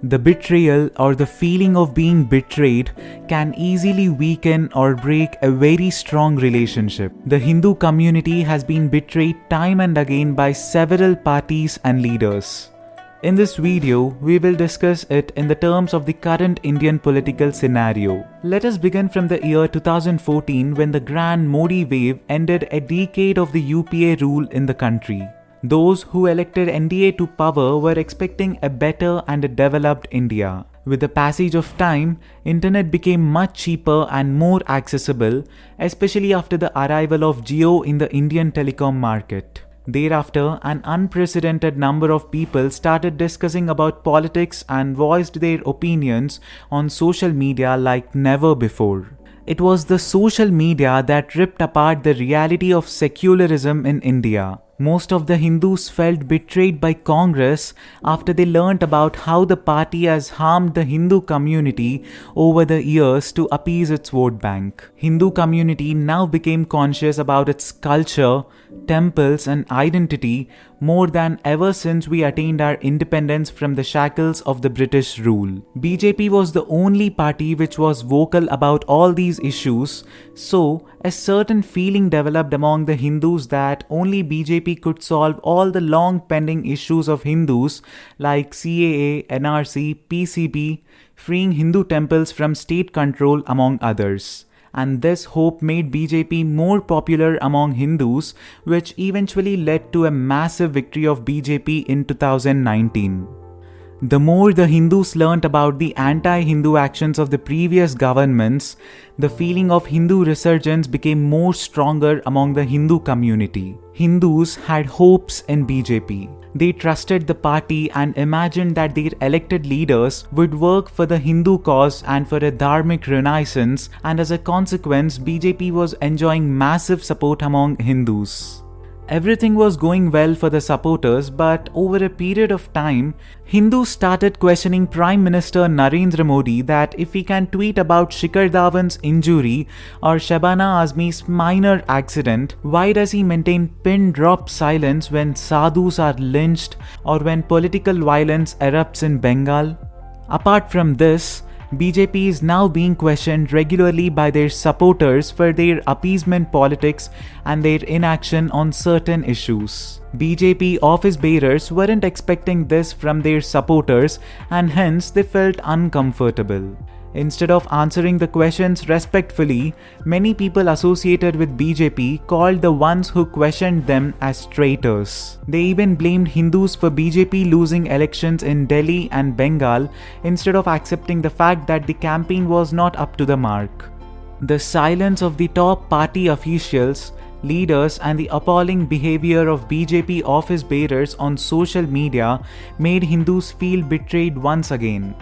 The betrayal or the feeling of being betrayed can easily weaken or break a very strong relationship. The Hindu community has been betrayed time and again by several parties and leaders. In this video, we will discuss it in the terms of the current Indian political scenario. Let us begin from the year 2014 when the Grand Modi wave ended a decade of the UPA rule in the country. Those who elected NDA to power were expecting a better and a developed India. With the passage of time, internet became much cheaper and more accessible, especially after the arrival of Jio in the Indian telecom market. Thereafter, an unprecedented number of people started discussing about politics and voiced their opinions on social media like never before. It was the social media that ripped apart the reality of secularism in India. Most of the Hindus felt betrayed by Congress after they learnt about how the party has harmed the Hindu community over the years to appease its vote bank. Hindu community now became conscious about its culture, temples and identity more than ever since we attained our independence from the shackles of the British rule. BJP was the only party which was vocal about all these issues, so a certain feeling developed among the Hindus that only BJP could solve all the long pending issues of Hindus like CAA, NRC, PCB, freeing Hindu temples from state control among others. And this hope made BJP more popular among Hindus, which eventually led to a massive victory of BJP in 2019. The more the Hindus learnt about the anti-Hindu actions of the previous governments, the feeling of Hindu resurgence became more stronger among the Hindu community. Hindus had hopes in BJP. They trusted the party and imagined that their elected leaders would work for the Hindu cause and for a dharmic renaissance, and as a consequence, BJP was enjoying massive support among Hindus. Everything was going well for the supporters, but over a period of time, Hindus started questioning Prime Minister Narendra Modi that if he can tweet about Shikhar Dhawan's injury or Shabana Azmi's minor accident, why does he maintain pin-drop silence when sadhus are lynched or when political violence erupts in Bengal? Apart from this, BJP is now being questioned regularly by their supporters for their appeasement politics and their inaction on certain issues. BJP office bearers weren't expecting this from their supporters and hence they felt uncomfortable. Instead of answering the questions respectfully, many people associated with BJP called the ones who questioned them as traitors. They even blamed Hindus for BJP losing elections in Delhi and Bengal instead of accepting the fact that the campaign was not up to the mark. The silence of the top party officials, leaders and the appalling behavior of BJP office bearers on social media made Hindus feel betrayed once again.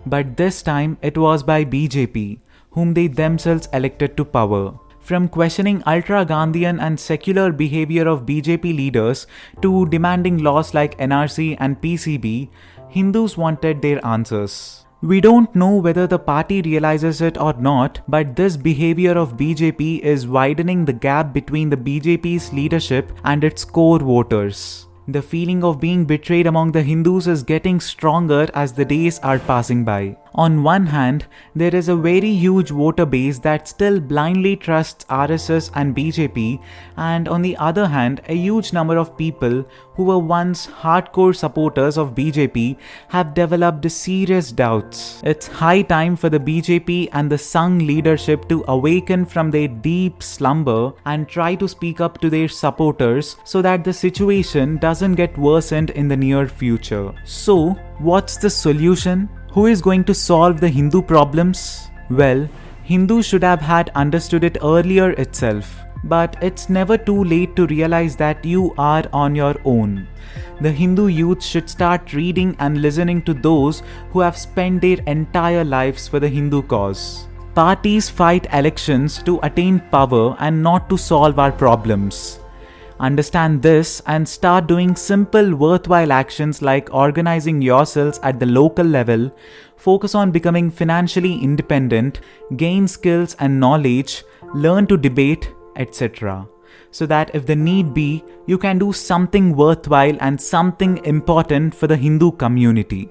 But this time it was by BJP, whom they themselves elected to power. From questioning ultra-Gandhian and secular behavior of BJP leaders to demanding laws like NRC and PCB, Hindus wanted their answers. We don't know whether the party realizes it or not, but this behavior of BJP is widening the gap between the BJP's leadership and its core voters. The feeling of being betrayed among the Hindus is getting stronger as the days are passing by. On one hand, there is a very huge voter base that still blindly trusts RSS and BJP, and on the other hand, a huge number of people who were once hardcore supporters of BJP have developed serious doubts. It's high time for the BJP and the Sangh leadership to awaken from their deep slumber and try to speak up to their supporters so that the situation doesn't get worsened in the near future. So, what's the solution? Who is going to solve the Hindu problems? Well, Hindus should have had understood it earlier itself. But it's never too late to realize that you are on your own. The Hindu youth should start reading and listening to those who have spent their entire lives for the Hindu cause. Parties fight elections to attain power and not to solve our problems. Understand this and start doing simple, worthwhile actions like organizing yourselves at the local level, focus on becoming financially independent, gain skills and knowledge, learn to debate, etc. So that if the need be, you can do something worthwhile and something important for the Hindu community.